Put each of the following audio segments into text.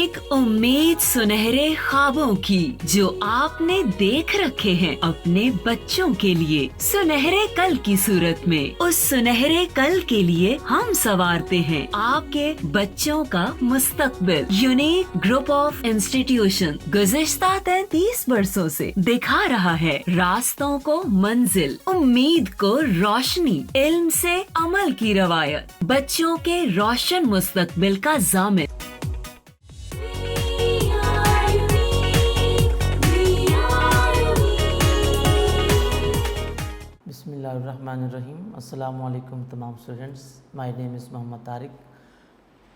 एक उम्मीद सुनहरे ख्वाबों की जो आपने देख रखे हैं अपने बच्चों के लिए, सुनहरे कल की सूरत में। उस सुनहरे कल के लिए हम संवारते हैं आपके बच्चों का मुस्तकबिल। यूनिक ग्रुप ऑफ इंस्टीट्यूशन गुज़िश्ता 33 वर्षों से दिखा रहा है रास्तों को मंजिल, उम्मीद को रोशनी, इल्म से अमल की रवायत, बच्चों के रोशन मुस्तकबिल का जामिन। बिस्मिल्लाहिर्रहमानिर्रहीम। अस्सलामु अलैकुम तमाम students, my name is Mohammad Tariq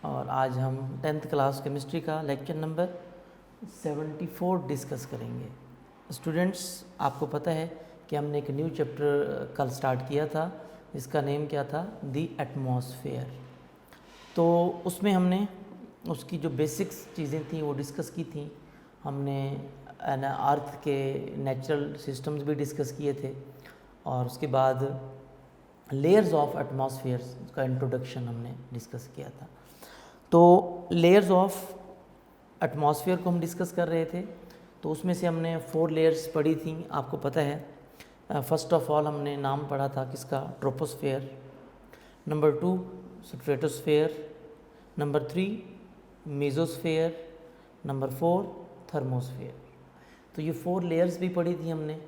और आज हम 10th क्लास केमिस्ट्री का लेक्चर नंबर 74 डिस्कस करेंगे। स्टूडेंट्स, आपको पता है कि हमने एक न्यू चैप्टर कल स्टार्ट किया था, इसका नेम क्या था, दी एटमॉस्फेयर। तो उसमें हमने उसकी जो बेसिक्स चीज़ें थी वो डिस्कस की थी। हमने अर्थ के नेचुरल सिस्टम्स भी डिस्कस किए थे और उसके बाद लेयर्स ऑफ एटमॉस्फेयर का इंट्रोडक्शन हमने डिस्कस किया था। तो लेयर्स ऑफ एटमॉस्फेयर को हम डिस्कस कर रहे थे, तो उसमें से हमने 4 लेयर्स पढ़ी थी, आपको पता है। फर्स्ट ऑफ ऑल हमने नाम पढ़ा था किसका, troposphere. Number 2 stratosphere, number 3 mesosphere, number 4 thermosphere. तो ये 4 लेयर्स भी पढ़ी थी हमने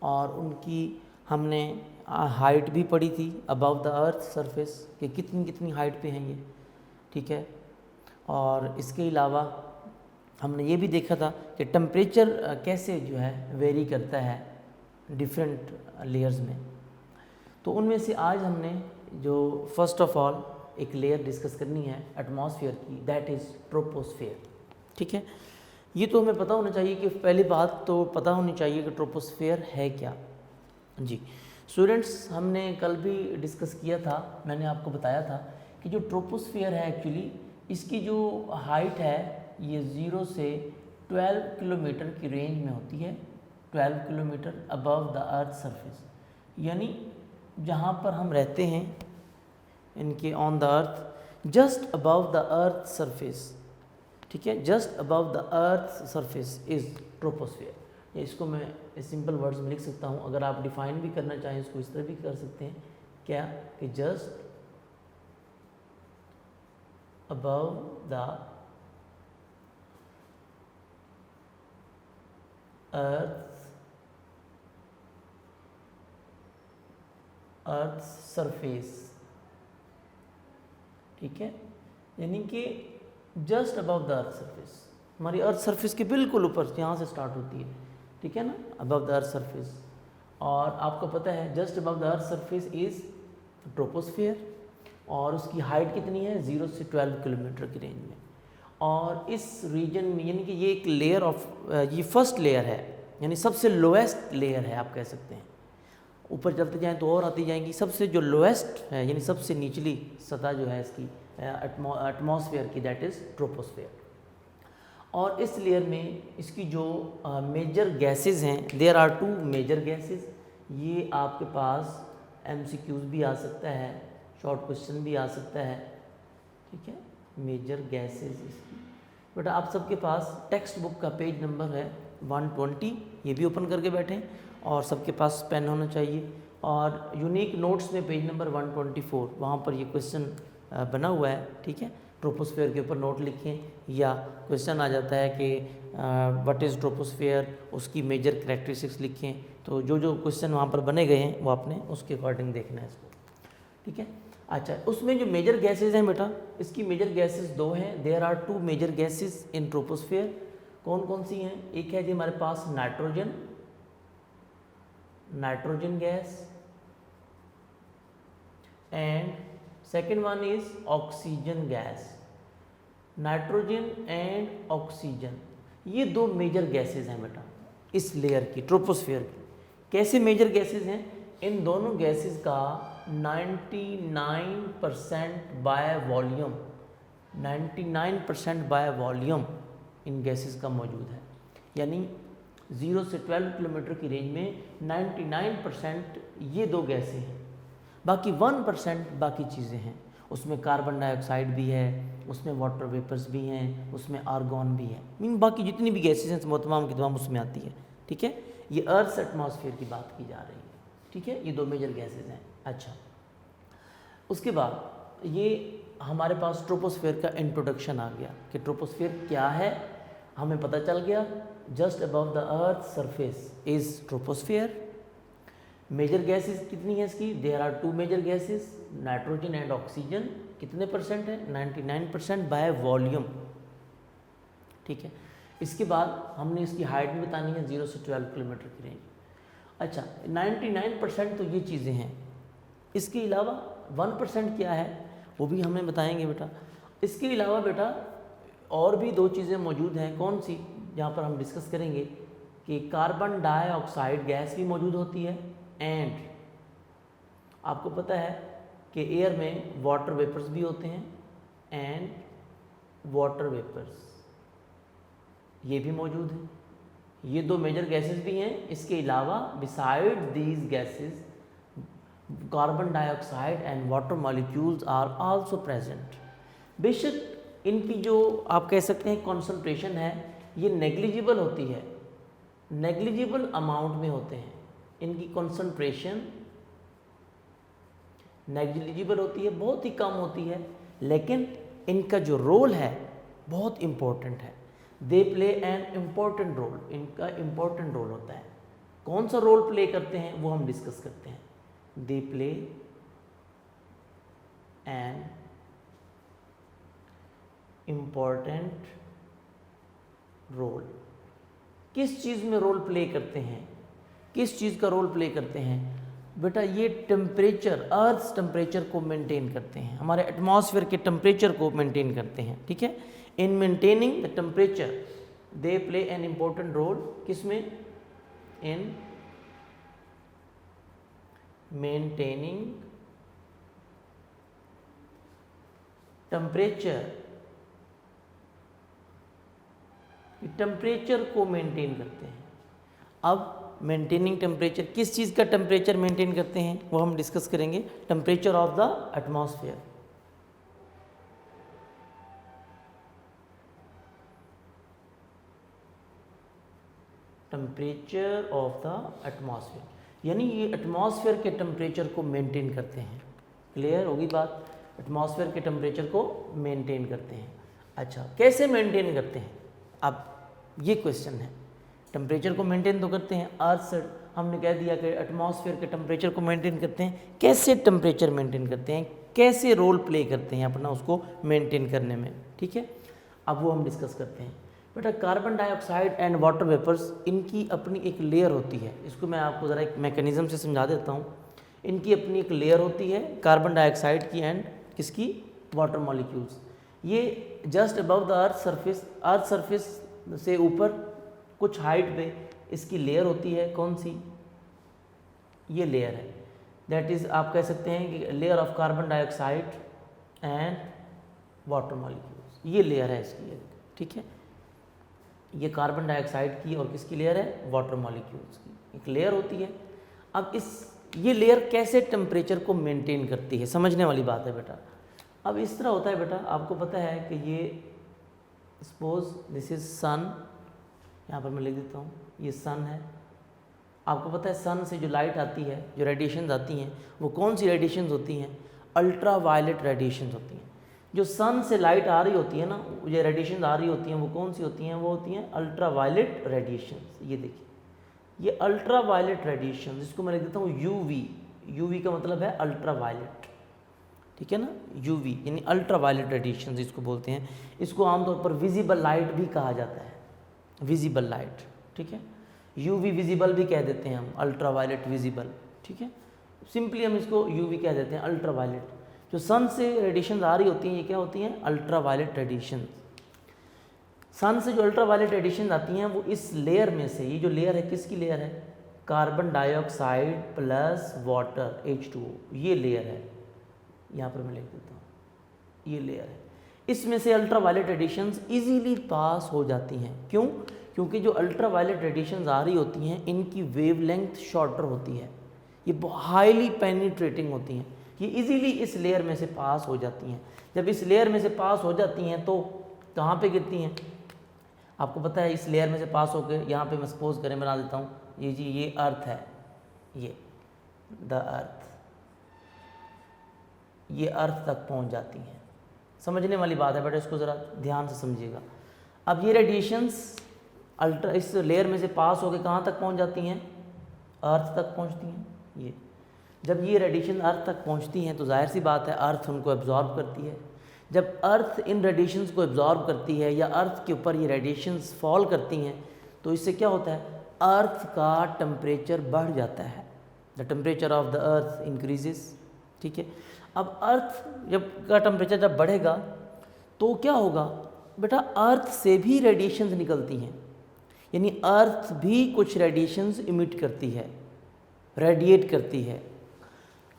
और उनकी हमने हाइट भी पढ़ी थी अबव द अर्थ सरफेस कि कितनी कितनी हाइट पे हैं ये, ठीक है। और इसके अलावा हमने ये भी देखा था कि टेम्परेचर कैसे जो है वेरी करता है डिफरेंट लेयर्स में। तो उनमें से आज हमने जो फर्स्ट ऑफ ऑल एक लेयर डिस्कस करनी है एटमॉस्फेयर की, दैट इज़ ट्रोपोस्फेयर, ठीक है। ये तो हमें पता होना चाहिए कि पहली बात तो पता होनी चाहिए कि ट्रोपोस्फेयर है क्या। जी स्टूडेंट्स, हमने कल भी डिस्कस किया था, मैंने आपको बताया था कि जो ट्रोपोस्फेयर है एक्चुअली इसकी जो हाइट है ये 0 से 12 किलोमीटर की रेंज में होती है, 12 kilometre above the earth surface, यानी जहाँ पर हम रहते हैं इनके on the earth, just above the earth surface, ठीक है, just above the earth surface is troposphere. इसको मैं सिंपल वर्ड्स में लिख सकता हूँ, अगर आप डिफाइन भी करना चाहें इसको इस तरह भी कर सकते हैं, क्या कि just above the earth surface, ठीक है, यानी कि just above the earth surface, हमारी अर्थ सरफेस के बिल्कुल ऊपर, यहाँ से स्टार्ट होती है, ठीक है ना, अबव द अर्थ सरफेस। और आपको पता है just above the earth surface is troposphere और उसकी हाइट कितनी है, 0 से 12 किलोमीटर की रेंज में। और इस रीजन में यानी कि ये एक लेयर ऑफ, ये फर्स्ट लेयर है, यानी सबसे लोएस्ट लेयर है आप कह सकते हैं। ऊपर चलते जाएँ तो और आती जाएंगी, सबसे जो लोएस्ट है यानी सबसे निचली सतह जो है इसकी एटमॉस्फेयर की, दैट इज़ ट्रोपोस्फेयर। और इस लेयर में इसकी जो मेजर गैसेस हैं, देयर आर 2 मेजर गैसेस। ये आपके पास MCQs भी आ सकता है, शॉर्ट क्वेश्चन भी आ सकता है, ठीक है, मेजर गैसेस इसकी। बेटा आप सबके पास टेक्स्ट बुक का पेज नंबर है 120, ये भी ओपन करके बैठें और सबके पास पेन होना चाहिए। और यूनिक नोट्स में पेज नंबर 124, वहाँ पर ये क्वेश्चन बना हुआ है, ठीक है। ट्रोपोस्फेयर के ऊपर नोट लिखें या क्वेश्चन आ जाता है कि व्हाट इज़ ट्रोपोस्फेयर, उसकी मेजर कैरेक्टरिस्टिक्स लिखें। तो जो जो क्वेश्चन वहाँ पर बने गए हैं वो आपने उसके अकॉर्डिंग देखना है इसको, ठीक है। अच्छा, उसमें जो मेजर गैसेज हैं बेटा, इसकी मेजर गैसेज 2 हैं। There are 2 major gases in troposphere. कौन कौन सी हैं? एक है जी हमारे पास nitrogen gas and second one is oxygen gas. Nitrogen and oxygen, ये 2 मेजर गैसेस हैं बेटा इस लेयर की, ट्रोपोस्फेयर की। कैसे मेजर गैसेस हैं? इन दोनों गैसेस का 99% by volume, 99% by volume in gases का मौजूद है, यानी 0 से 12 किलोमीटर की रेंज में 99% ये 2 गैसें हैं, बाकी 1% बाकी चीज़ें हैं। उसमें कार्बन डाइऑक्साइड भी है, उसमें वाटर वेपर्स भी हैं, उसमें आर्गॉन भी है, मीन बाकी जितनी भी गैसेज हैं तमाम की तमाम उसमें आती है। ठीक है, ये अर्थ एटमॉस्फेयर की बात की जा रही है। ठीक है, ये 2 मेजर गैसेज हैं। अच्छा, उसके बाद ये हमारे पास ट्रोपोस्फेयर का इंट्रोडक्शन आ गया कि ट्रोपोस्फेयर क्या है, हमें पता चल गया। Just above the earth surface is troposphere. Major gases कितनी है इसकी? There are 2 major gases, nitrogen and oxygen. कितने परसेंट है? 99% बाय वॉल्यूम। ठीक है, इसके बाद हमने इसकी हाइट भी बतानी है, 0 से 12 किलोमीटर की रेंज। अच्छा, 99% तो ये चीज़ें हैं। इसके अलावा 1% क्या है वो भी हमें बताएंगे बेटा। इसके अलावा बेटा और भी 2 चीज़ें मौजूद हैं। कौन सी? जहाँ पर हम डिस्कस करेंगे कि कार्बन डाइऑक्साइड गैस भी मौजूद होती है एंड आपको पता है कि एयर में वाटर वेपर्स भी होते हैं एंड वाटर वेपर्स ये भी मौजूद हैं। ये 2 मेजर गैसेस भी हैं। इसके अलावा beside these gases carbon dioxide and water molecules are also present. बेशक इनकी जो आप कह सकते हैं कॉन्सेंट्रेशन है ये नेग्लिजिबल होती है, नेग्लिजिबल अमाउंट में होते हैं। इनकी कॉन्सेंट्रेशन नेग्लिजिबल होती है, बहुत ही कम होती है, लेकिन इनका जो रोल है बहुत इम्पोर्टेंट है। They play an important role, इनका इम्पोर्टेंट रोल होता है। कौन सा रोल प्ले करते हैं वो हम डिस्कस करते हैं। They play an important role. किस चीज़ में रोल प्ले करते हैं? किस चीज़ का रोल प्ले करते हैं बेटा? ये टेम्परेचर, अर्थ टेम्परेचर को मेंटेन करते हैं, हमारे एटमॉस्फेयर के टेम्परेचर को मेंटेन करते हैं। ठीक है, in maintaining the temperature they play an important role. किसमें? इन मेंटेनिंग टेम्परेचर, टेम्परेचर को मेंटेन करते हैं। अब मेंटेनिंग टेम्परेचर, किस चीज़ का टेम्परेचर मेंटेन करते हैं वो हम डिस्कस करेंगे। Temperature of the atmosphere. Temperature of the atmosphere, यानी ये एटमॉस्फेयर के टेम्परेचर को मेंटेन करते हैं। क्लियर होगी बात? एटमॉस्फेयर के टेम्परेचर को मेंटेन करते हैं। अच्छा, कैसे मेंटेन करते हैं? अब ये क्वेश्चन है। टेम्परेचर को मेंटेन तो करते हैं, अर्थ से हमने कह दिया कि एटमॉस्फेयर के टेम्परेचर को मेंटेन करते हैं। कैसे टेम्परेचर मेंटेन करते हैं, कैसे रोल प्ले करते हैं अपना उसको मेंटेन करने में। ठीक है, अब वो हम डिस्कस करते हैं। बेटा carbon dioxide and water vapours, इनकी अपनी एक लेयर होती है। इसको मैं आपको ज़रा एक मैकेनिज़्म से समझा देता हूँ। इनकी अपनी एक लेयर होती है कार्बन डाइऑक्साइड की एंड किसकी? Water molecules. ये just above the earth surface, earth surface से ऊपर कुछ हाइट पे इसकी लेयर होती है। कौन सी? ये लेयर है, दैट इज़ आप कह सकते हैं कि layer of carbon dioxide and water molecules. ये लेयर है इसकी। ठीक है, ये कार्बन डाइऑक्साइड की और किसकी लेयर है? वाटर मॉलिक्यूल्स की एक लेयर होती है। अब ये लेयर कैसे टेम्परेचर को मेंटेन करती है, समझने वाली बात है बेटा। अब इस तरह होता है बेटा, आपको पता है कि ये सपोज दिस इज सन, यहाँ पर मैं लिख देता हूँ, ये सन है। आपको पता है सन से जो लाइट आती है, जो रेडिएशंस आती हैं, वो कौन सी रेडिएशंस होती हैं? अल्ट्रा वायलेट रेडिएशंस होती हैं। जो सन से लाइट आ रही होती है ना, ये रेडिएशंस आ रही होती हैं, वो कौन सी होती हैं? वो होती हैं अल्ट्रा वायलेट रेडिएशंस। ये देखिए, ये अल्ट्रा वायलेट रेडिएशन, जिसको मैं लिख देता हूँ यूवी। यूवी का मतलब है अल्ट्रा वायलेट। ठीक है ना, यूवी यानी अल्ट्रा वायलेट रेडिएशन जिसको बोलते हैं। इसको आमतौर पर विजिबल लाइट भी कहा जाता है, विजिबल लाइट। ठीक है, यूवी विजिबल भी कह देते हैं हम, अल्ट्रा वायलेट विजिबल। ठीक है, सिंपली हम इसको यूवी कह देते हैं, अल्ट्रा वायलेट। जो सन से रेडिएशन आ रही होती हैं, ये क्या होती हैं? Ultra violet radiation. सन से जो अल्ट्रा वायलेट रेडिएशन आती हैं वो इस लेयर में से, ये जो लेयर है किसकी लेयर है? Carbon dioxide plus water H2O, ये लेयर है। यहाँ पर मैं लिख देता हूँ, ये लेयर है। इसमें से ultraviolet radiations easily pass हो जाती हैं। क्यों? क्योंकि जो अल्ट्रा वायलेट रेडिएशंस आ रही होती हैं, इनकी वेवलेंथ शॉर्टर होती है, ये हाईली पेनिट्रेटिंग होती हैं। ये इजीली इस लेयर में से पास हो जाती हैं। जब इस लेयर में से पास हो जाती हैं तो कहाँ पे गिरती हैं? आपको पता है इस लेयर में से पास होकर यहाँ पे मैं सपोज करें बना देता हूँ, ये जी ये अर्थ है, ये द अर्थ, ये अर्थ तक पहुँच जाती हैं। समझने वाली बात है बेटा, इसको ज़रा ध्यान से समझिएगा। अब ये रेडिएशंस अल्ट्रा इस लेयर में से पास होकर कहाँ तक पहुँच जाती हैं? अर्थ तक पहुँचती हैं। ये जब ये रेडिएशन अर्थ तक पहुँचती हैं तो जाहिर सी बात है अर्थ उनको एब्जॉर्ब करती है। जब अर्थ इन रेडिएशंस को एब्जॉर्ब करती है या अर्थ के ऊपर ये रेडिएशंस फॉल करती हैं तो इससे क्या होता है? अर्थ का टेम्परेचर बढ़ जाता है। The temperature of the earth increases. ठीक है, अब अर्थ का टेम्परेचर जब बढ़ेगा तो क्या होगा बेटा? अर्थ से भी रेडिएशंस निकलती हैं, यानी अर्थ भी कुछ रेडिएशंस इमिट करती है, रेडिएट करती है।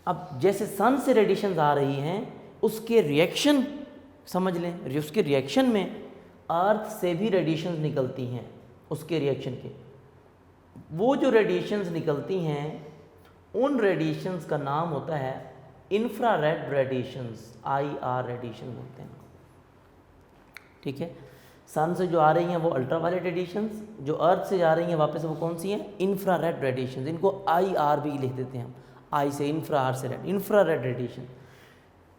अब जैसे सन से रेडिएशंस आ रही हैं उसके रिएक्शन समझ लें, उसके रिएक्शन में अर्थ से भी रेडिएशंस निकलती हैं। उसके रिएक्शन के वो जो रेडिएशंस निकलती हैं उन रेडिएशंस का नाम होता है इंफ्रारेड रेडिएशंस, IR रेडिएशन बोलते हैं। ठीक है, सन से जो आ रही हैं वो अल्ट्रावायलेट रेडिएशंस, जो अर्थ से जा रही हैं वापस वो कौन सी हैं? Infrared radiations. इनको IR भी लिख देते हैं हम, आई से इंफ्रा, आर से रेड, इंफ्रारेड रेडिएशन।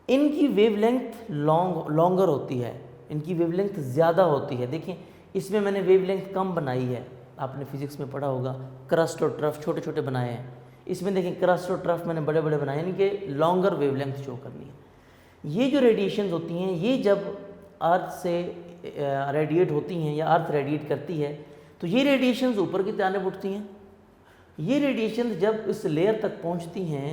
इनकी वेवलेंथ लॉन्गर होती है, इनकी वेवलेंथ ज़्यादा होती है। देखिए इसमें मैंने वेवलेंथ कम बनाई है, आपने फिजिक्स में पढ़ा होगा क्रस्ट और ट्रफ छोटे छोटे बनाए हैं। इसमें देखें क्रस्ट और ट्रफ मैंने बड़े बड़े बनाए, यानी कि लॉन्गर वेवलेंथ शो करनी है। ये जो रेडिएशंस होती हैं ये जब अर्थ से रेडिएट होती हैं या अर्थ रेडिएट करती है तो ये रेडिएशंस ऊपर की जानिब उठती हैं। ये रेडिएशन जब इस लेयर तक पहुंचती हैं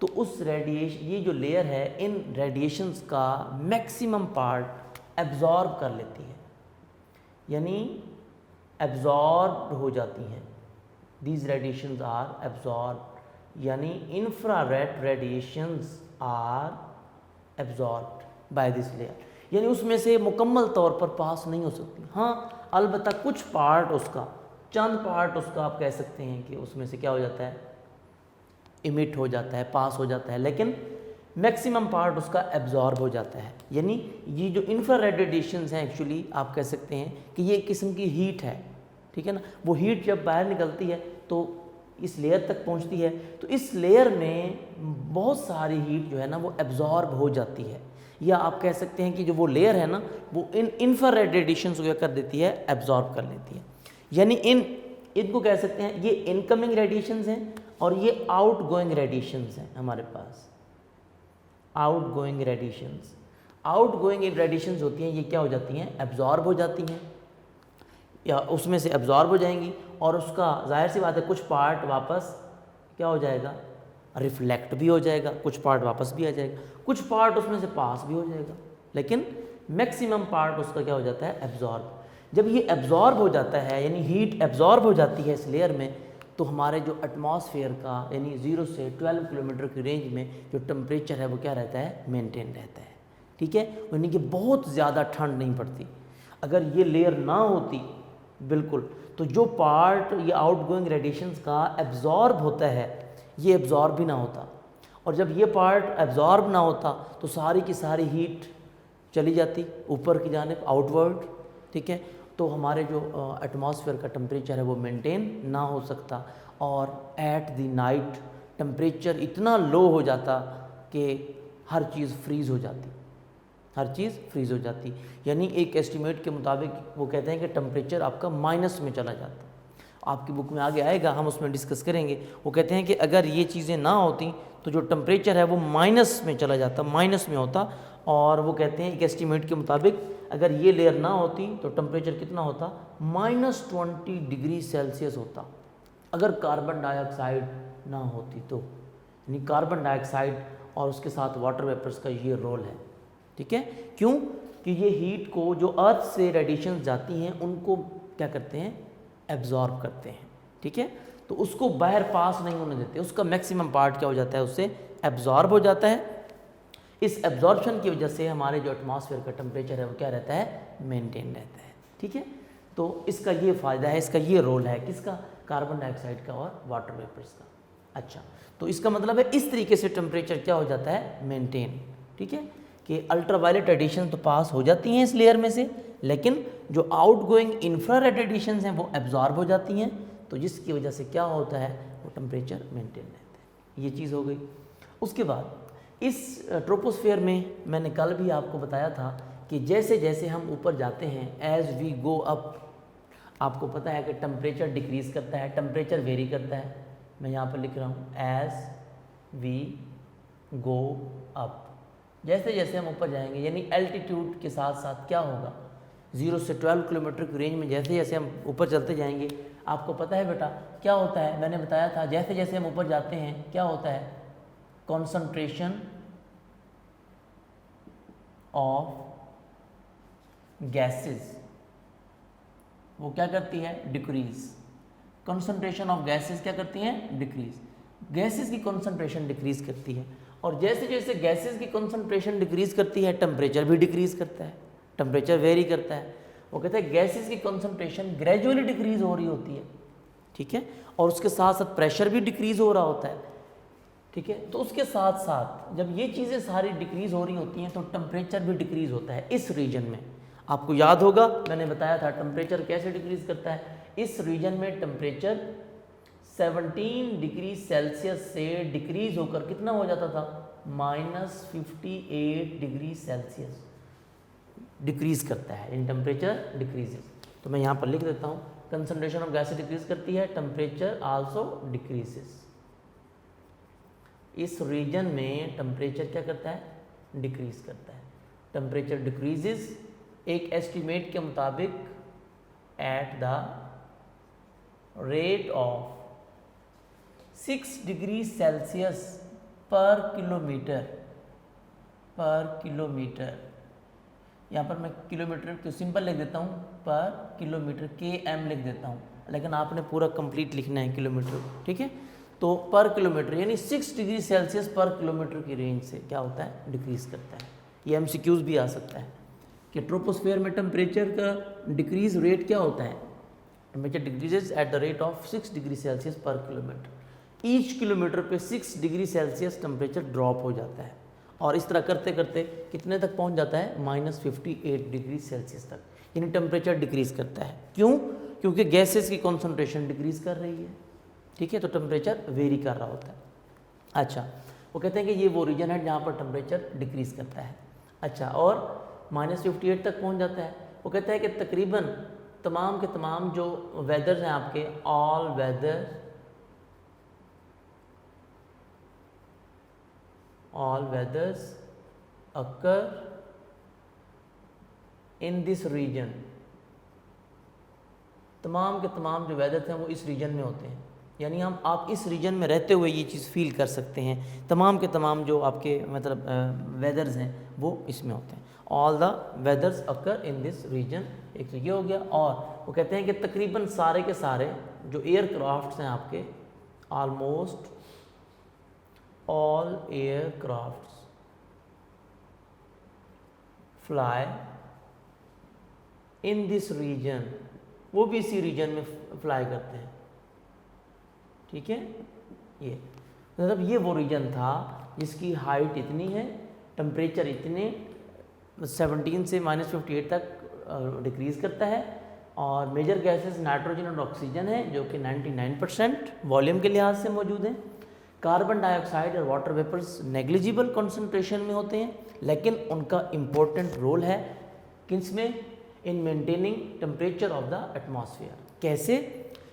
तो उस रेडिएशन, ये जो लेयर है इन रेडिएशंस का मैक्सिमम पार्ट एब्जॉर्ब कर लेती है, यानी एब्जॉर्ब हो जाती हैं। दीज रेडिएशंस आर एब्जॉर्ब, यानी infrared radiations are absorbed by this layer, यानी उसमें से मुकम्मल तौर पर पास नहीं हो सकती। हाँ अलबत्ता कुछ पार्ट उसका, चंद पार्ट उसका आप कह सकते हैं कि उसमें से क्या हो जाता है? इमिट हो जाता है, पास हो जाता है, लेकिन मैक्सिमम पार्ट उसका एब्जॉर्ब हो जाता है। यानी ये जो इंफ्रारेड रेडिएशंस हैं एक्चुअली आप कह सकते हैं कि ये एक किस्म की हीट है। ठीक है ना, वो हीट जब बाहर निकलती है तो इस लेयर तक पहुंचती है तो इस लेयर में बहुत सारी हीट जो है ना वो एब्जॉर्ब हो जाती है, या आप कह सकते हैं कि जो वो लेयर है ना वो इन इंफ्रारेड रेडिएशंस को क्या कर देती है? एब्जॉर्ब कर लेती है। यानी इनको कह सकते हैं ये इनकमिंग रेडिएशंस हैं और ये आउटगोइंग रेडिएशंस हैं हमारे पास। आउटगोइंग रेडिएशंस, आउटगोइंग रेडिएशंस होती हैं, ये क्या हो जाती हैं? एब्जॉर्ब हो जाती हैं, या उसमें से एब्जॉर्ब हो जाएंगी और उसका जाहिर सी बात है कुछ पार्ट वापस क्या हो जाएगा? रिफ्लेक्ट भी हो जाएगा, कुछ पार्ट वापस भी आ जाएगा, कुछ पार्ट उसमें से पास भी हो जाएगा, लेकिन मैक्सिमम पार्ट उसका क्या हो जाता है? एब्जॉर्ब। जब ये एब्जॉर्ब हो जाता है यानी हीट एब्जॉर्ब हो जाती है इस लेयर में तो हमारे जो एटमॉस्फेयर का यानी 0 से 12 किलोमीटर की रेंज में जो टेम्परेचर है वो क्या रहता है? मेंटेन रहता है। ठीक है, यानी कि बहुत ज़्यादा ठंड नहीं पड़ती। अगर ये लेयर ना होती बिल्कुल तो जो पार्ट ये आउटगोइंग रेडिएशंस का एब्जॉर्ब होता है ये एब्जॉर्ब भी ना होता, और जब ये पार्ट एब्जॉर्ब ना होता तो सारी की सारी हीट चली जाती ऊपर की जानिब आउटवर्ड। ठीक है, तो हमारे जो एटमॉस्फेयर का टेम्परेचर है वो मेंटेन ना हो सकता और एट द नाइट टेम्परेचर इतना लो हो जाता कि हर चीज़ फ्रीज़ हो जाती, हर चीज़ फ्रीज़ हो जाती। यानी एक एस्टिमेट के मुताबिक वो कहते हैं कि टेम्परेचर आपका माइनस में चला जाता। आपकी बुक में आगे आएगा, हम उसमें डिस्कस करेंगे। वो कहते हैं कि अगर ये चीज़ें ना होती तो जो टेम्परेचर है वो माइनस में चला जाता, माइनस में होता। और वो कहते हैं एक एस्टिमेट के मुताबिक अगर ये लेयर ना होती तो टेम्परेचर कितना होता? -20 डिग्री सेल्सियस होता अगर कार्बन डाइऑक्साइड ना होती तो। यानी कार्बन डाइऑक्साइड और उसके साथ वाटर वेपर्स का ये रोल है। ठीक है, क्यों कि ये हीट को जो अर्थ से रेडिएशन जाती हैं उनको क्या करते हैं? एब्जॉर्ब करते हैं। ठीक है, तो उसको बाहर पास नहीं होने देते, उसका मैक्सिमम पार्ट क्या हो जाता है? उससे एब्जॉर्ब हो जाता है। इस एब्जॉर्प्शन की वजह से हमारे जो एटमॉस्फेयर का टेम्परेचर है वो क्या रहता है? मेंटेन रहता है। ठीक है, तो इसका ये फ़ायदा है, इसका ये रोल है किसका? कार्बन डाइऑक्साइड का और वाटर वेपर्स का। अच्छा, तो इसका मतलब है इस तरीके से टेम्परेचर क्या हो जाता है, मेंटेन। ठीक है, कि अल्ट्रावायलेट रेडिएशन तो पास हो जाती हैं इस लेयर में से, लेकिन जो आउटगोइंग इंफ्रारेड रेडिएशंस हैं वो एब्जॉर्ब हो जाती हैं, तो जिसकी वजह से क्या होता है, वो टेम्परेचर मेंटेन रहता है। ये चीज़ हो गई। उसके बाद इस ट्रोपोस्फेयर में मैंने कल भी आपको बताया था कि जैसे जैसे हम ऊपर जाते हैं, एज वी गो अप, आपको पता है कि टेम्परेचर डिक्रीज़ करता है, टेम्परेचर वेरी करता है। मैं यहाँ पर लिख रहा हूँ एज वी गो अप, जैसे जैसे हम ऊपर जाएंगे, यानी एल्टीट्यूड के साथ साथ क्या होगा, 0 से 12 किलोमीटर की रेंज में जैसे जैसे हम ऊपर चलते जाएंगे, आपको पता है बेटा क्या होता है, मैंने बताया था जैसे जैसे हम ऊपर जाते हैं क्या होता है, कॉन्सेंट्रेशन ऑफ गैसेस वो क्या करती है, डिक्रीज। कॉन्सेंट्रेशन ऑफ गैसेस क्या करती हैं, डिक्रीज। गैसेस की कॉन्सेंट्रेशन डिक्रीज करती है, और जैसे जैसे गैसेस की कॉन्सेंट्रेशन डिक्रीज करती है, टेम्परेचर भी डिक्रीज करता है, टेम्परेचर वेरी करता है। वो कहते हैं गैसेस की कॉन्सेंट्रेशन ग्रेजुअली डिक्रीज हो रही होती है, ठीक है, और उसके साथ साथ प्रेशर भी डिक्रीज हो रहा होता है, ठीक है। तो उसके साथ साथ जब ये चीज़ें सारी डिक्रीज हो रही होती हैं तो टेम्परेचर भी डिक्रीज होता है इस रीजन में। आपको याद होगा मैंने बताया था टेम्परेचर कैसे डिक्रीज करता है, इस रीजन में टेम्परेचर 17 डिग्री सेल्सियस से डिक्रीज होकर कितना हो जाता था, -58 डिग्री सेल्सियस डिक्रीज करता है, इन टेम्परेचर डिक्रीजेस। तो मैं यहाँ पर लिख देता हूँ, कंसंट्रेशन ऑफ गैसेस डिक्रीज करती है, टेम्परेचर आल्सो डिक्रीजेस। इस रीजन में टेम्परेचर क्या करता है, डिक्रीज करता है। टेम्परेचर डिक्रीजेस एक एस्टिमेट के मुताबिक at the rate of 6 degree Celsius पर किलोमीटर। यहाँ पर मैं किलोमीटर तो सिंपल लिख देता हूँ, पर किलोमीटर km लिख देता हूँ, लेकिन आपने पूरा कंप्लीट लिखना है किलोमीटर, ठीक है। तो पर किलोमीटर यानी 6 डिग्री सेल्सियस पर किलोमीटर की रेंज से क्या होता है, डिक्रीज करता है। ये MCQs भी आ सकता है कि ट्रोपोस्फेयर में टेम्परेचर का डिक्रीज रेट क्या होता है, temperature decreases at the rate of 6 degree Celsius पर किलोमीटर। ईच किलोमीटर पे 6 डिग्री सेल्सियस टेम्परेचर ड्रॉप हो जाता है, और इस तरह करते करते कितने तक पहुंच जाता है, -58 डिग्री सेल्सियस तक, यानी टेम्परेचर डिक्रीज करता है। क्यों, क्योंकि गैसेस की कॉन्सेंट्रेशन डिक्रीज कर रही है, ठीक है, तो टेम्परेचर वेरी कर रहा होता है। अच्छा, वो कहते हैं कि ये वो रीजन है जहाँ पर टेम्परेचर डिक्रीज करता है। अच्छा, और -58 तक पहुँच जाता है। वो कहता है कि तकरीबन तमाम के तमाम जो वेदर्स हैं आपके, all weathers occur in this region, तमाम के तमाम जो वेदर्स हैं वो इस रीजन में होते हैं, यानी आप इस रीजन में रहते हुए ये चीज़ फील कर सकते हैं। तमाम के तमाम जो आपके मतलब वेदर्स हैं वो इसमें होते हैं। All the weathers occur in this region, एक तो ये हो गया। और वो कहते हैं कि तकरीबन सारे के सारे जो एयरक्राफ्ट्स हैं आपके, almost all aircrafts fly in this region, वो भी इसी रीजन में फ्लाई करते हैं, ठीक है। ये मतलब ये वो रीजन था जिसकी हाइट इतनी है, टेम्परेचर इतने 17 से -58 तक डिक्रीज़ करता है, और मेजर गैसेस नाइट्रोजन और ऑक्सीजन है जो कि 99% वॉल्यूम के लिहाज से मौजूद हैं। कार्बन डाइऑक्साइड और वाटर वेपर्स नेग्लिजिबल कॉन्सेंट्रेशन में होते हैं, लेकिन उनका इम्पोर्टेंट रोल है किसमें, in maintaining temperature of the atmosphere. कैसे,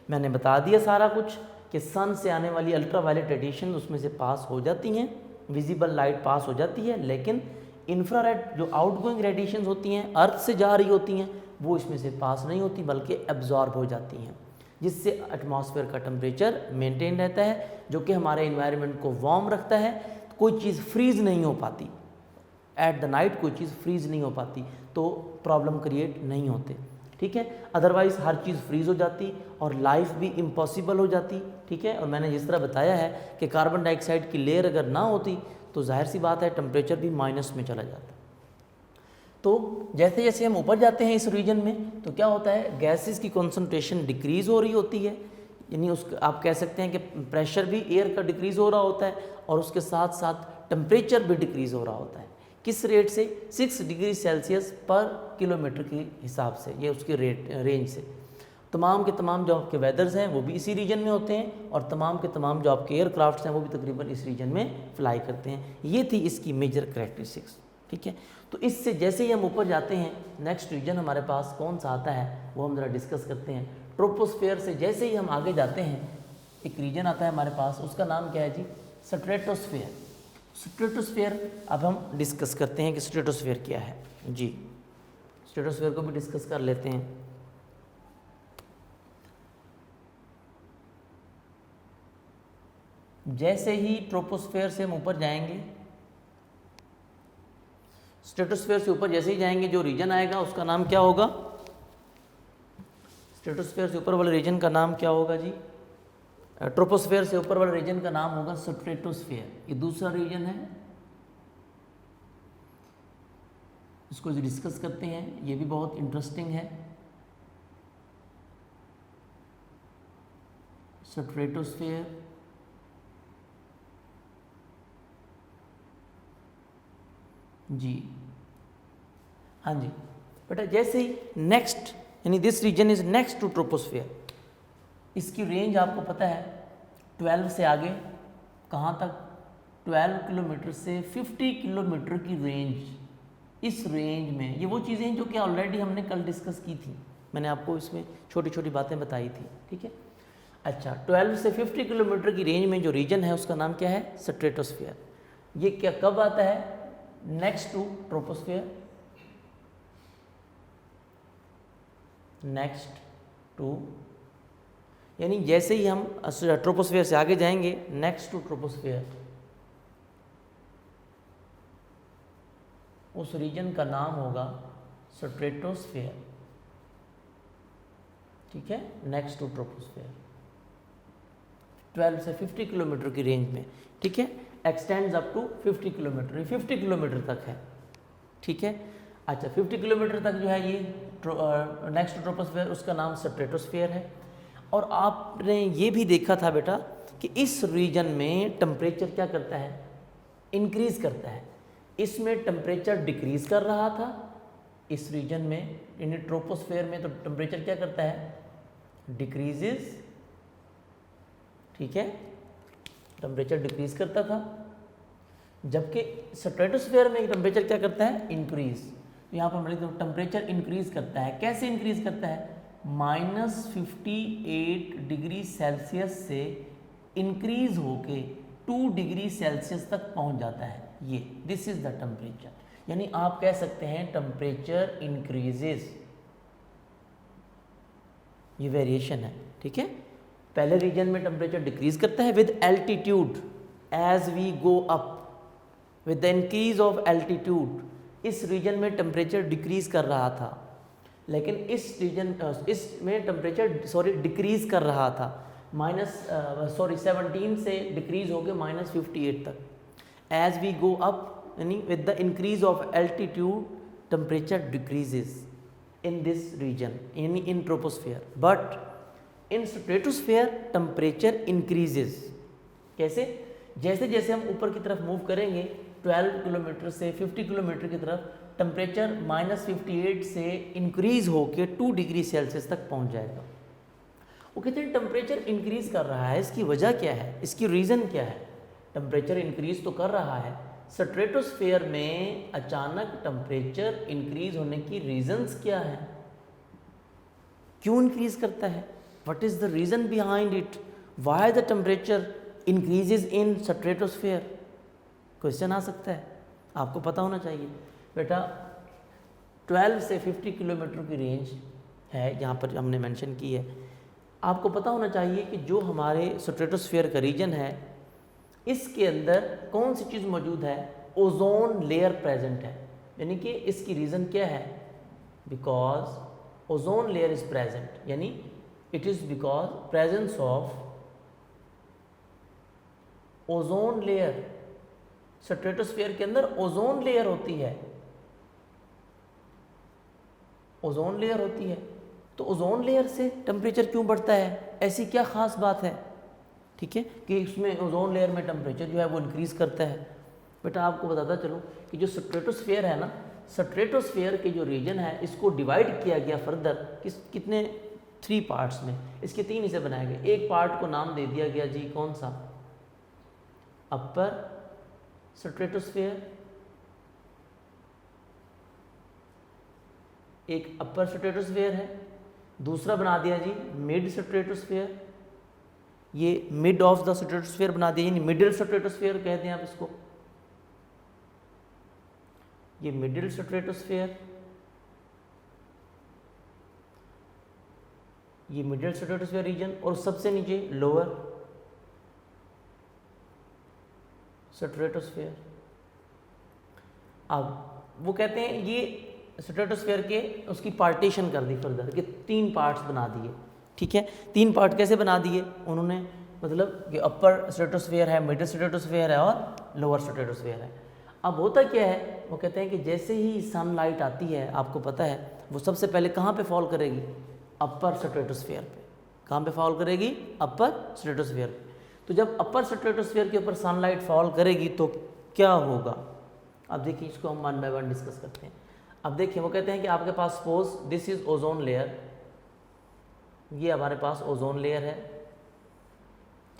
मैंने बता दिया सारा कुछ कि सन से आने वाली अल्ट्रावायलेट रेडिएशन उसमें से पास हो जाती हैं, विजिबल लाइट पास हो जाती है, लेकिन इंफ्रारेड जो आउटगोइंग रेडिएशन होती हैं, अर्थ से जा रही होती हैं, वो इसमें से पास नहीं होती बल्कि एब्जॉर्ब हो जाती हैं, जिससे एटमॉस्फेयर का टेम्परेचर मेंटेन रहता है, जो कि हमारे इन्वायरमेंट को वार्म रखता है। कोई चीज़ फ्रीज नहीं हो पाती एट द नाइट, कोई चीज़ फ्रीज नहीं हो पाती तो प्रॉब्लम क्रिएट नहीं होते, ठीक है। अदरवाइज़ हर चीज़ फ्रीज हो जाती और लाइफ भी इम्पॉसिबल हो जाती, ठीक है। और मैंने जिस तरह बताया है कि कार्बन डाइऑक्साइड की लेयर अगर ना होती तो जाहिर सी बात है टेम्परेचर भी माइनस में चला जाता। तो जैसे जैसे हम ऊपर जाते हैं इस रीजन में तो क्या होता है, गैसेस की कॉन्सेंट्रेशन डिक्रीज़ हो रही होती है, यानी उस आप कह सकते हैं कि प्रेशर भी एयर का डिक्रीज़ हो रहा होता है और उसके साथ साथ टेम्परेचर भी डिक्रीज़ हो रहा होता है। किस रेट से? 6 डिग्री सेल्सियस पर किलोमीटर के हिसाब से, ये उसके रेंज से। तमाम के तमाम जो आपके वेदर्स हैं वो भी इसी रीजन में होते हैं और तमाम के तमाम जो आपके एयरक्राफ्ट्स हैं वो भी तकरीबन इस रीजन में फ्लाई करते हैं। ये थी इसकी मेजर करैक्टरिस्टिक्स, ठीक है। तो इससे जैसे ही हम ऊपर जाते हैं, नेक्स्ट रीजन हमारे पास कौन सा आता है वो हम ज़रा डिस्कस करते हैं। ट्रोपोस्फेयर से जैसे ही हम आगे जाते हैं, एक रीजन आता है हमारे पास, उसका नाम क्या है जी? स्ट्रेटोस्फेयर। स्ट्रेटोस्फेयर अब हम डिस्कस करते हैं कि स्ट्रेटोस्फेयर क्या है जी। स्ट्रेटोस्फेयर को भी डिस्कस कर लेते हैं। जैसे ही ट्रोपोस्फेयर से हम ऊपर जाएंगे, स्ट्रेटोस्फेयर से ऊपर जैसे ही जाएंगे, जो रीजन आएगा उसका नाम क्या होगा? स्ट्रेटोस्फेयर से ऊपर वाले रीजन का नाम क्या होगा जी? ट्रोपोस्फेयर से ऊपर वाले रीजन का नाम होगा स्ट्रेटोस्फेयर। ये दूसरा रीजन है, इसको जो डिस्कस करते हैं ये भी बहुत इंटरेस्टिंग है। स्ट्रेटोस्फेयर जी, हाँ जी बेटा। जैसे ही नेक्स्ट, यानी this region is next to troposphere, इसकी रेंज आपको पता है 12 से आगे कहाँ तक? 12 किलोमीटर से 50 किलोमीटर की रेंज। इस रेंज में ये वो चीज़ें हैं जो कि ऑलरेडी हमने कल डिस्कस की थी, मैंने आपको इसमें छोटी छोटी बातें बताई थी, ठीक है। अच्छा, 12 से 50 किलोमीटर की रेंज में जो रीजन है उसका नाम क्या है? स्ट्रेटोस्फेयर। ये क्या कब आता है? Next to troposphere, next to, यानी जैसे ही हम ट्रोपोस्फेयर से आगे जाएंगे, नेक्स्ट टू ट्रोपोस्फेयर, उस रीजन का नाम होगा स्ट्रेटोस्फेयर, ठीक है। नेक्स्ट टू ट्रोपोस्फेयर 12 से 50 किलोमीटर की रेंज में, ठीक है। Extends up to 50 kilometre, 50 kilometre तक है, ठीक है। अच्छा, 50 किलोमीटर तक जो है ये नेक्स्ट ट्रोपोस्फेयर, उसका नाम स्ट्रेटोस्फेयर है। और आपने ये भी देखा था बेटा कि इस रीजन में टेम्परेचर क्या करता है? इंक्रीज़ करता है। इसमें टेम्परेचर डिक्रीज़ कर रहा था, इस रीजन में यानी ट्रोपोस्फेयर में तो टेम्परेचर क्या करता है? डिक्रीजेस, ठीक है, टेम्परेचर डिक्रीज करता था। जबकि स्ट्रेटोस्फेयर में टेम्परेचर क्या करता है? इंक्रीज। तो यहाँ पर हम लिखते हैं टेम्परेचर इंक्रीज करता है। कैसे इंक्रीज करता है? -58 डिग्री सेल्सियस से इंक्रीज होके 2 डिग्री सेल्सियस तक पहुँच जाता है। ये दिस इज द टेम्परेचर, यानी आप कह सकते हैं टेम्परेचर इंक्रीजेस, ये वेरिएशन है, ठीक है। पहले रीजन में टेम्परेचर डिक्रीज करता है with altitude, as we go up with the increase of altitude. इस रीजन में टेम्परेचर डिक्रीज कर रहा था, लेकिन इस रीजन इसमें टेम्परेचर डिक्रीज कर रहा था 17 से डिक्रीज हो गए -58 तक। एज वी गो अप यानी with the increase of altitude temperature decreases in this region, यानी in troposphere. But in stratosphere temperature increases. कैसे? जैसे जैसे हम ऊपर की तरफ मूव करेंगे 12 किलोमीटर से 50 किलोमीटर की तरफ, टेम्परेचर -58 से इंक्रीज होके 2 डिग्री सेल्सियस तक पहुंच जाएगा। वो कहते हैं टेम्परेचर इंक्रीज कर रहा है, इसकी वजह क्या है, इसकी रीज़न क्या है? टेम्परेचर इंक्रीज तो कर रहा है, स्ट्रेटोस्फेयर में अचानक टेम्परेचर इंक्रीज होने की रीजंस क्या है? क्यों इंक्रीज करता है? What is the reason behind it? Why the temperature increases in stratosphere? Question आ सकता है, आपको पता होना चाहिए बेटा। 12 से 50 किलोमीटर की रेंज है, यहाँ पर हमने मेंशन की है। आपको पता होना चाहिए कि जो हमारे स्ट्रेटोस्फेयर का रीजन है, इसके अंदर कौन सी चीज़ मौजूद है? ओजोन लेयर प्रेजेंट है। यानी कि इसकी रीज़न क्या है? Because ozone layer is present, यानी it is because presence of ozone layer. Stratosphere के अंदर ओजोन लेयर होती है, ओजोन लेयर होती है। तो ओजोन लेयर से टेम्परेचर क्यों बढ़ता है, ऐसी क्या ख़ास बात है, ठीक है, कि इसमें ओजोन लेयर में टेम्परेचर जो है वो इंक्रीज़ करता है। बेटा आपको बताता चलो कि जो स्ट्रेटोस्फेयर है ना, स्ट्रेटोस्फेयर के जो रीजन है इसको डिवाइड किया गया फर्दर कितने 3 पार्ट्स में, इसके 3 हिस्से बनाए गए। एक पार्ट को नाम दे दिया गया जी कौन सा, अपर स्ट्रेटोस्फेयर, एक अपर स्ट्रेटोस्फेयर है, दूसरा बना दिया जी मिड स्ट्रेटोस्फेयर, ये मिड ऑफ द स्ट्रेटोस्फेयर बना दिया, यानी मिडिल स्ट्रेटोस्फेयर कहते हैं आप इसको, ये मिडिल स्ट्रेटोस्फेयर, ये मिडिल स्ट्रेटोस्फेयर रीजन, और सबसे नीचे लोअर स्ट्रेटोस्फेयर। अब वो कहते हैं ये स्ट्रेटोस्फेयर के उसकी पार्टीशन कर दी फर्दर कि 3 पार्ट्स बना दिए, ठीक है। 3 पार्ट कैसे बना दिए उन्होंने, मतलब कि अपर स्ट्रेटोस्फेयर है, मिडिल स्ट्रेटोस्फेयर है और लोअर स्ट्रेटोस्फेयर है। अब होता क्या है, वो कहते हैं कि जैसे ही सनलाइट आती है, आपको पता है वो सबसे पहले कहाँ पे फॉल करेगी, अपर स्ट्रेटोस्फेयर पे। कहाँ पे फॉल करेगी, अपर स्ट्रेटोस्फेयर पे। तो जब अपर स्ट्रेटोस्फेयर के ऊपर सनलाइट फॉल करेगी तो क्या होगा, अब देखिए इसको हम 1 बाय 1 डिस्कस करते हैं। अब देखिए वो कहते हैं कि आपके पास suppose this is ozone layer, ये हमारे पास ओजोन लेयर है,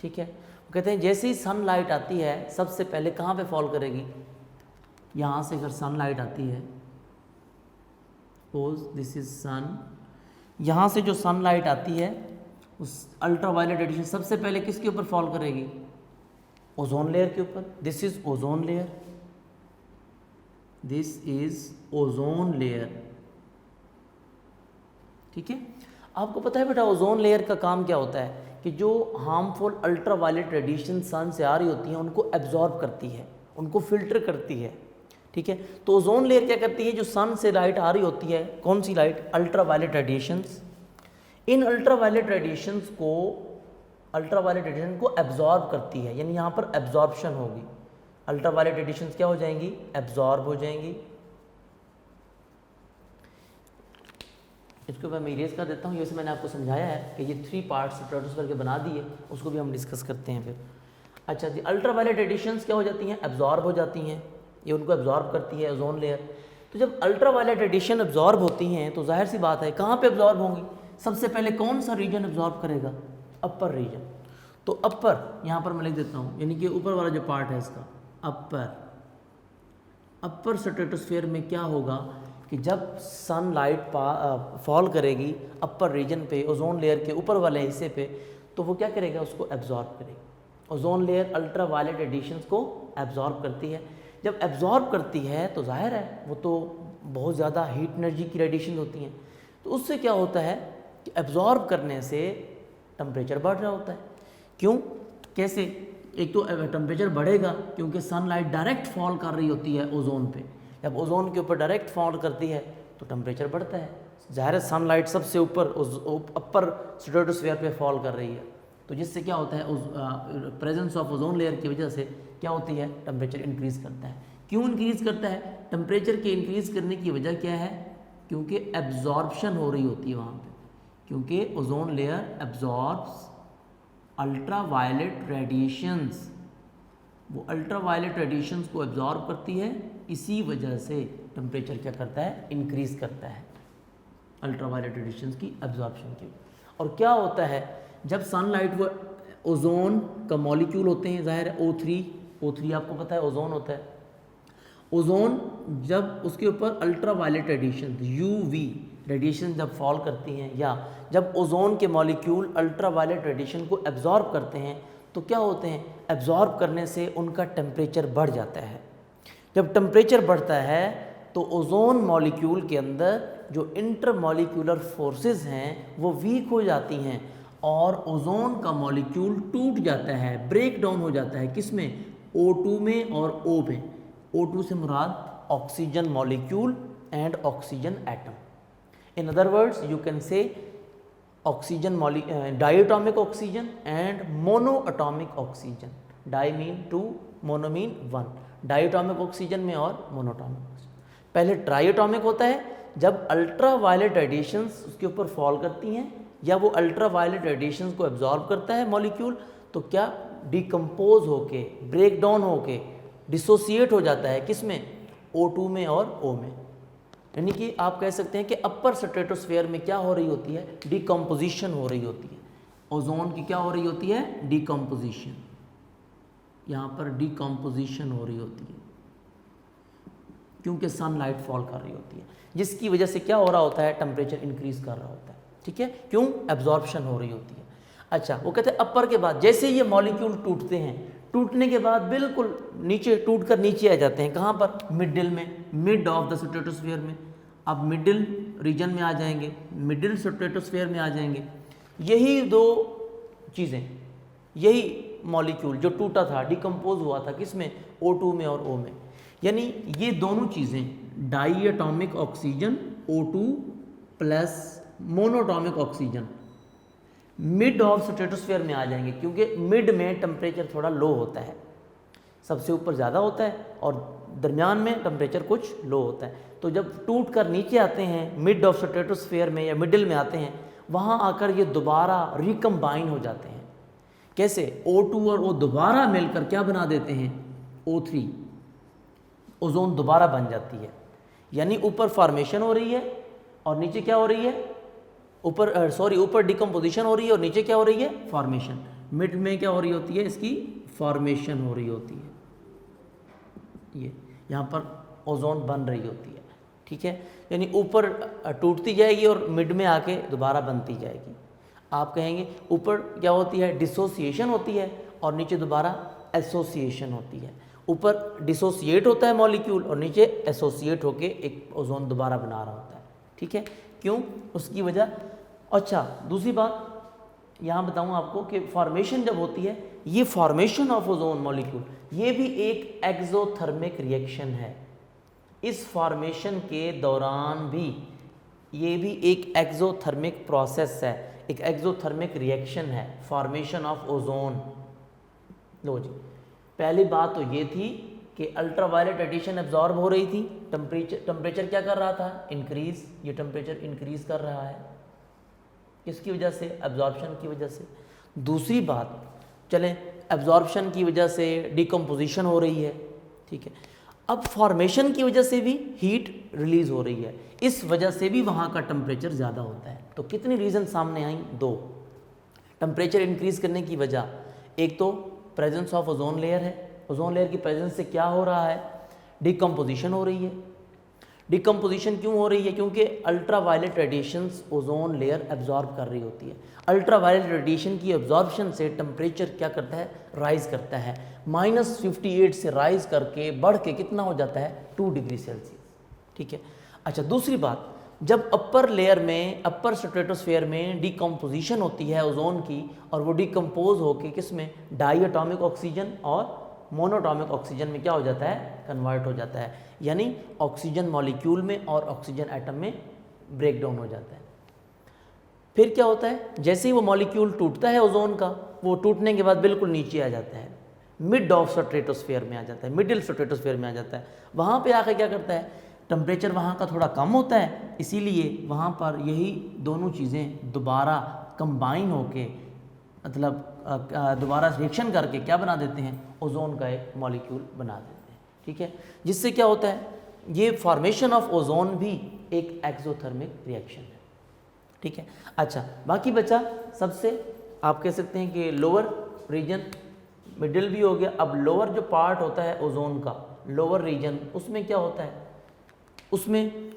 ठीक है। वो कहते हैं जैसे ही सनलाइट आती है सबसे पहले कहाँ पे फॉल करेगी, यहाँ से अगर सनलाइट आती है, सपोज दिस इज सन, यहाँ से जो सनलाइट आती है उस अल्ट्रावायलेट रेडिएशन सबसे पहले किसके ऊपर फॉल करेगी, ओजोन लेयर के ऊपर। This is ozone layer, this is ozone layer, ठीक है। आपको पता है बेटा ओजोन लेयर का काम क्या होता है कि जो हार्मफुल अल्ट्रावायलेट रेडिएशन सन से आ रही होती हैं उनको एब्जॉर्ब करती है, उनको फिल्टर करती है, ठीक है। तो ओजोन लेयर क्या करती है, जो सन से लाइट आ रही होती है, कौन सी लाइट, अल्ट्रावायलेट रेडिएशंस, इन अल्ट्रावायलेट रेडिएशंस को एब्जॉर्ब करती है, यानी यहाँ पर एब्जॉर्प्शन होगी। अल्ट्रावायलेट रेडिएशंस क्या हो जाएंगी, एब्जॉर्ब हो जाएंगी। इसको मैं इरेज कर देता हूँ, जैसे मैंने आपको समझाया है कि ये 3 पार्ट्स स्ट्रेटोस्फीयर के बना दिए, उसको भी हम डिस्कस करते हैं फिर। अच्छा जी, अल्ट्रावायलेट रेडिएशंस क्या हो जाती हैं, एब्जॉर्ब हो जाती हैं, ये उनको एब्जॉर्ब करती है ओजोन लेयर। तो जब अल्ट्रावायलेट रेडिएशन एब्जॉर्ब होती हैं तो जाहिर सी बात है कहाँ पे एब्जॉर्ब होंगी, सबसे पहले कौन सा रीजन एब्जॉर्ब करेगा, अपर रीजन। तो अपर यहाँ पर मैं लिख देता हूँ, यानी कि ऊपर वाला जो पार्ट है इसका अपर स्ट्रेटोस्फीयर में क्या होगा कि जब सनलाइट फॉल करेगी अपर रीजन पे, ओजोन लेयर के ऊपर वाले हिस्से पे, तो वो क्या करेगा, उसको एब्जॉर्ब करेगी। ओजोन लेयर अल्ट्रावायलेट रेडिएशंस को एब्जॉर्ब करती है। जब एब्जॉर्ब करती है तो जाहिर है वो तो बहुत ज़्यादा हीट एनर्जी की रेडिएशन होती हैं, तो उससे क्या होता है कि एब्जॉर्ब करने से टेम्परेचर बढ़ रहा होता है। क्यों, कैसे, एक तो टेम्परेचर बढ़ेगा क्योंकि सनलाइट डायरेक्ट फॉल कर रही होती है ओजोन पे। जब ओजोन के ऊपर डायरेक्ट फॉल करती है तो टेम्परेचर बढ़ता है। ज़ाहिर है सनलाइट सबसे ऊपर अपर स्ट्रेटोस्फीयर पे फॉल कर रही है, तो जिससे क्या होता है, प्रेजेंस ऑफ ओजोन लेयर की वजह से क्या होती है, टेम्परेचर इंक्रीज़ करता है। क्यों इंक्रीज़ करता है, टेम्परेचर के इंक्रीज़ करने की वजह क्या है, क्योंकि एब्जॉर्प्शन हो रही होती है वहाँ पे, क्योंकि ozone layer absorbs ultraviolet radiations, वो अल्ट्रावायलेट रेडिएशंस को एब्जॉर्ब करती है, इसी वजह से टेम्परेचर क्या करता है, इंक्रीज़ करता है अल्ट्रावायलेट रेडिएशंस की एब्जॉर्प्शन की। और क्या होता है जब सनलाइट, वो ओजोन का मॉलिक्यूल होते हैं, ज़ाहिर है O3 आपको पता है ओजोन होता है। ओजोन जब उसके ऊपर अल्ट्रावायलेट रेडिएशन UV रेडिएशन जब फॉल करती हैं, या जब ओजोन के मॉलिक्यूल अल्ट्रावायलेट रेडिएशन को एब्जॉर्ब करते हैं, तो क्या होते हैं, एब्जॉर्ब करने से उनका टेम्परेचर बढ़ जाता है। जब टेम्परेचर बढ़ता है तो ओजोन मॉलिक्यूल के अंदर जो इंटरमॉलिक्यूलर फोर्सेस हैं वो वीक हो जाती हैं और ओजोन का मॉलिक्यूल टूट जाता है, ब्रेक डाउन हो जाता है। किसमें, O2 में और O में। O2 से मुराद oxygen molecule and oxygen atom. In other words you can say oxygen diatomic oxygen and monoatomic oxygen. Di mean 2, mono mean 1। Diatomic oxygen में और मोनोटॉमिक ऑक्सीजन। पहले ट्राइएटॉमिक होता है जब अल्ट्रा वायलेट रेडिएशंस उसके ऊपर फॉल करती हैं या वो अल्ट्रा वायलेट रेडिएशंस को एब्जॉर्ब करता है मॉलिक्यूल, तो क्या डिकम्पोज होके, ब्रेक डाउन होके डिसोसिएट हो जाता है, किस में, O2 में और O में। यानी कि आप कह सकते हैं कि अपर स्ट्रेटोस्फेयर में क्या हो रही होती है, डिकम्पोजिशन हो रही होती है। ओजोन की क्या हो रही होती है, डिकम्पोजिशन। यहाँ पर डिकम्पोजिशन हो रही होती है क्योंकि सनलाइट फॉल कर रही होती है, जिसकी वजह से क्या हो रहा होता है, टेम्परेचर इंक्रीज कर रहा होता है। ठीक है, क्यों, एब्जॉर्प्शन हो रही होती है। अच्छा, वो कहते हैं अपर के बाद जैसे ये मॉलिक्यूल टूटते हैं, टूटने के बाद बिल्कुल नीचे टूट कर नीचे आ जाते हैं, कहाँ पर, मिडिल में, मिड ऑफ द स्ट्रेटोस्फेयर में। अब मिडिल रीजन में आ जाएंगे, मिडिल स्ट्रेटोस्फेयर में आ जाएंगे। यही दो चीज़ें, यही मॉलिक्यूल जो टूटा था, डिकम्पोज हुआ था, किसमें, O2 में और O में। यानी ये दोनों चीज़ें, diatomic oxygen O2 plus monatomic oxygen, mid of stratosphere में आ जाएंगे, क्योंकि मिड में टेम्परेचर थोड़ा लो होता है, सबसे ऊपर ज़्यादा होता है और दरमियान में टेम्परेचर कुछ लो होता है। तो जब टूट कर नीचे आते हैं, मिड ऑफ स्ट्रेटोस्फेयर में या मिडिल में आते हैं, वहाँ आकर ये दोबारा रिकम्बाइन हो जाते हैं। कैसे, O2 और O दोबारा मिलकर क्या बना देते हैं, O3, ओजोन दोबारा बन जाती है। यानी ऊपर फॉर्मेशन हो रही है और नीचे क्या हो रही है, ऊपर डिकम्पोजिशन हो रही है और नीचे क्या हो रही है, फॉर्मेशन। मिड में क्या हो रही होती है, इसकी फॉर्मेशन हो रही होती है, ये यहाँ पर ओजोन बन रही होती है। ठीक है, यानी ऊपर टूटती जाएगी और मिड में आके दोबारा बनती जाएगी। आप कहेंगे ऊपर क्या होती है, डिसोसिएशन होती है और नीचे दोबारा एसोसिएशन होती है। ऊपर डिसोसिएट होता है मॉलिक्यूल और नीचे एसोसिएट होके एक ओजोन दोबारा बना रहा होता है। ठीक है, क्यों, उसकी वजह। अच्छा, दूसरी बात यहाँ बताऊँ आपको कि फॉर्मेशन जब होती है, ये फॉर्मेशन ऑफ ओजोन मॉलिक्यूल, ये भी एक एक्सोथर्मिक रिएक्शन है। इस फॉर्मेशन के दौरान भी ये भी एक एक्सोथर्मिक प्रोसेस है, एक एक्सोथर्मिक रिएक्शन है, फॉर्मेशन ऑफ ओजोन। लो जी, पहली बात तो ये थी कि अल्ट्रावायलेट रेडिएशन एब्जॉर्ब हो रही थी, टेम्परेचर क्या कर रहा था, इंक्रीज। ये टेम्परेचर इंक्रीज कर रहा है, किसकी वजह से, एब्जॉर्प्शन की वजह से। दूसरी बात, चलें, एब्जॉर्प्शन की वजह से डिकम्पोजिशन हो रही है, ठीक है। अब फॉर्मेशन की वजह से भी हीट रिलीज हो रही है, इस वजह से भी वहाँ का टेम्परेचर ज़्यादा होता है। तो कितनी रीज़न सामने आई, दो। टेम्परेचर इंक्रीज करने की वजह, एक तो प्रेजेंस ऑफ ओजोन लेयर है, ओजोन लेयर की प्रेजेंस से क्या हो रहा है, डिकम्पोजिशन हो रही है। डिकम्पोजिशन क्यों हो रही है, क्योंकि ultraviolet radiations ozone layer absorb कर रही होती है। अल्ट्रा वायलेट रेडिएशन की एब्जॉर्प्शन से टेम्परेचर क्या करता है, राइज करता है, -58 से राइज करके बढ़ के कितना हो जाता है, 2 डिग्री सेल्सियस। ठीक है। अच्छा, दूसरी बात, जब अपर लेयर में, अपर स्ट्रेटोस्फेयर में डिकम्पोजिशन होती है ओजोन की, और वो डिकम्पोज होके किस में, डाई एटॉमिक ऑक्सीजन और मोनोटॉमिक ऑक्सीजन में क्या हो जाता है, कन्वर्ट हो जाता है। यानी ऑक्सीजन मॉलिक्यूल में और ऑक्सीजन एटम में ब्रेक डाउन हो जाता है। फिर क्या होता है, जैसे ही वो मॉलिक्यूल टूटता है ओजोन का, वो टूटने के बाद बिल्कुल नीचे आ जाता है, मिड ऑफ स्ट्रेटोस्फेयर में आ जाता है, मिडिल स्ट्रेटोस्फेयर में आ जाता है। वहाँ पे आकर क्या करता है, टेम्परेचर वहाँ का थोड़ा कम होता है, इसीलिए वहाँ पर यही दोनों चीज़ें दोबारा कंबाइन होके, मतलब दोबारा रिएक्शन करके क्या बना देते हैं, ओजोन का एक मॉलिक्यूल बना देते हैं। ठीक है, जिससे क्या होता है, ये फॉर्मेशन ऑफ ओजोन भी एक एक्सोथर्मिक रिएक्शन है। ठीक है। अच्छा, बाकी बचा सबसे, आप कह सकते हैं कि लोअर रीजन, मिडिल भी हो गया। अब लोअर जो पार्ट होता है ओजोन का, लोअर रीजन, उसमें क्या होता है, उसमें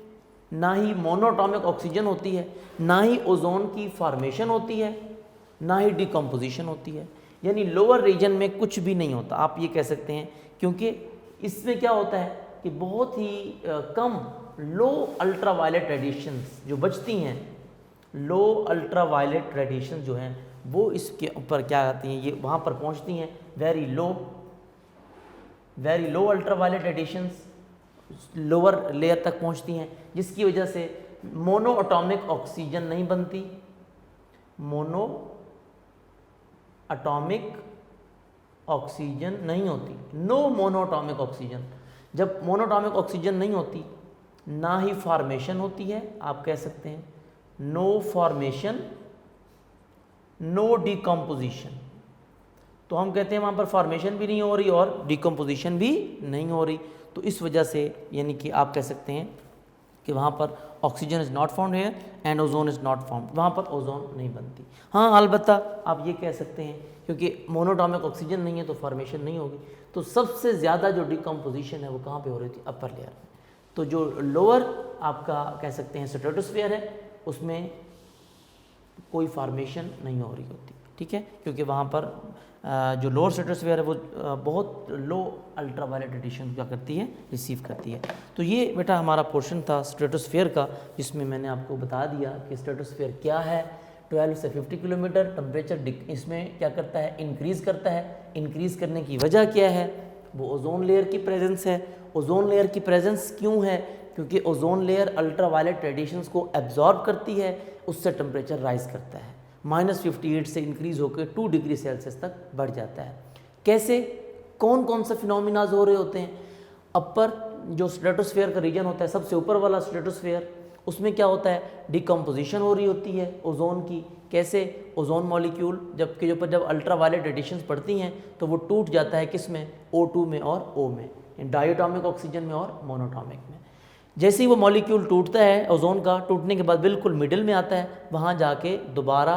ना ही मोनोटॉमिक ऑक्सीजन होती है, ना ही ओजोन की फॉर्मेशन होती है, ना ही डिकम्पोजिशन होती है। यानी लोअर रीजन में कुछ भी नहीं होता, आप ये कह सकते हैं, क्योंकि इसमें क्या होता है कि बहुत ही कम लो अल्ट्रावायलेट रेडिएशंस जो बचती हैं, लो अल्ट्रावायलेट रेडिएशन जो हैं वो इसके ऊपर क्या आती हैं, ये वहाँ पर पहुँचती हैं, very low ultraviolet radiations lower layer तक पहुँचती हैं, जिसकी वजह से मोनो एटॉमिक ऑक्सीजन नहीं बनती, मोनो एटॉमिक ऑक्सीजन नहीं होती, नो मोनोटॉमिक ऑक्सीजन। जब मोनोटॉमिक ऑक्सीजन नहीं होती ना ही फॉर्मेशन होती है, आप कह सकते हैं नो फॉर्मेशन नो डिकम्पोजिशन। तो हम कहते हैं वहाँ पर फॉर्मेशन भी नहीं हो रही और डिकम्पोजिशन भी नहीं हो रही। तो इस वजह से यानी कि आप कह सकते हैं कि वहाँ पर oxygen is not found here and ozone is not found, वहाँ पर ओजोन नहीं बनती। हाँ अलबत्ता आप ये कह सकते हैं क्योंकि मोनोटॉमिक ऑक्सीजन नहीं है तो फॉर्मेशन नहीं होगी। तो सबसे ज़्यादा जो डिकम्पोजिशन है वो कहाँ पे हो रही थी? अपर लेयर में। तो जो लोअर आपका कह सकते हैं स्ट्रेटोस्फीयर है उसमें कोई फॉर्मेशन नहीं हो रही होती, ठीक है, क्योंकि वहाँ पर जो लोअर स्ट्रेटोस्फीयर है वो बहुत लो अल्ट्रावायलेट रेडिएशन क्या करती है? रिसीव करती है। तो ये बेटा हमारा पोर्शन था स्ट्रेटोस्फीयर का, जिसमें मैंने आपको बता दिया कि स्ट्रेटोस्फीयर क्या है। 12 से 50 किलोमीटर टेम्परेचर इसमें क्या करता है? इंक्रीज़ करता है। इंक्रीज़ करने की वजह क्या है? वो ओजोन लेयर की प्रेजेंस है। ओजोन लेयर की प्रेजेंस क्यों है? क्योंकि ओजोन लेयर अल्ट्रावायलेट रेडिएशंस को एब्जॉर्ब करती है, उससे टेम्परेचर राइज करता है। -58 से इंक्रीज़ होकर 2 डिग्री सेल्सियस तक बढ़ जाता है। कैसे? कौन कौन से फिनोमिनाज हो रहे होते हैं? अपर जो स्ट्रेटोस्फीयर का रीजन होता है, सबसे ऊपर वाला स्ट्रेटोस्फीयर, उसमें क्या होता है? डिकम्पोजिशन हो रही होती है ओजोन की। कैसे? ओजोन मॉलिक्यूल जबकि ऊपर जब अल्ट्रावायलेट रेडिएशंस पड़ती हैं तो वो टूट जाता है किस में? O2 में और O में, डायटोमिक ऑक्सीजन में और मोनोटॉमिक में। जैसे ही वो मॉलिक्यूल टूटता है ओजोन का, टूटने के बाद बिल्कुल मिडिल में आता है, वहाँ जाके दोबारा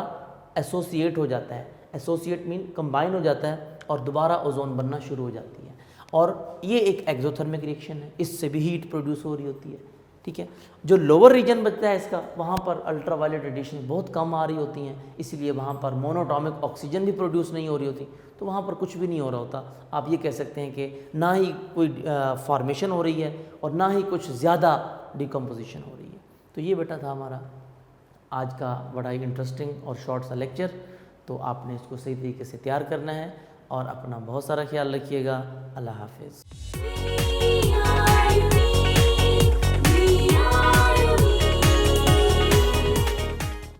एसोसिएट हो जाता है। एसोसिएट मीन कंबाइन हो जाता है और दोबारा ओजोन बनना शुरू हो जाती है। और ये एक एक्सोथर्मिक रिएक्शन है, इससे भी हीट प्रोड्यूस हो रही होती है, ठीक है। जो लोअर रीजन बचता है इसका, वहाँ पर अल्ट्रावायलेट रेडिएशन बहुत कम आ रही होती हैं, इसलिए वहाँ पर मोनोटॉमिक ऑक्सीजन भी प्रोड्यूस नहीं हो रही होती, तो वहाँ पर कुछ भी नहीं हो रहा होता। आप ये कह सकते हैं कि ना ही कोई फॉर्मेशन हो रही है और ना ही कुछ ज़्यादा डिकम्पोजिशन हो रही है। तो ये बेटा था हमारा आज का बड़ा ही इंटरेस्टिंग और शॉर्ट सा लेक्चर। तो आपने इसको सही तरीके से तैयार करना है और अपना बहुत सारा ख्याल रखिएगा। अल्लाह हाफिज़।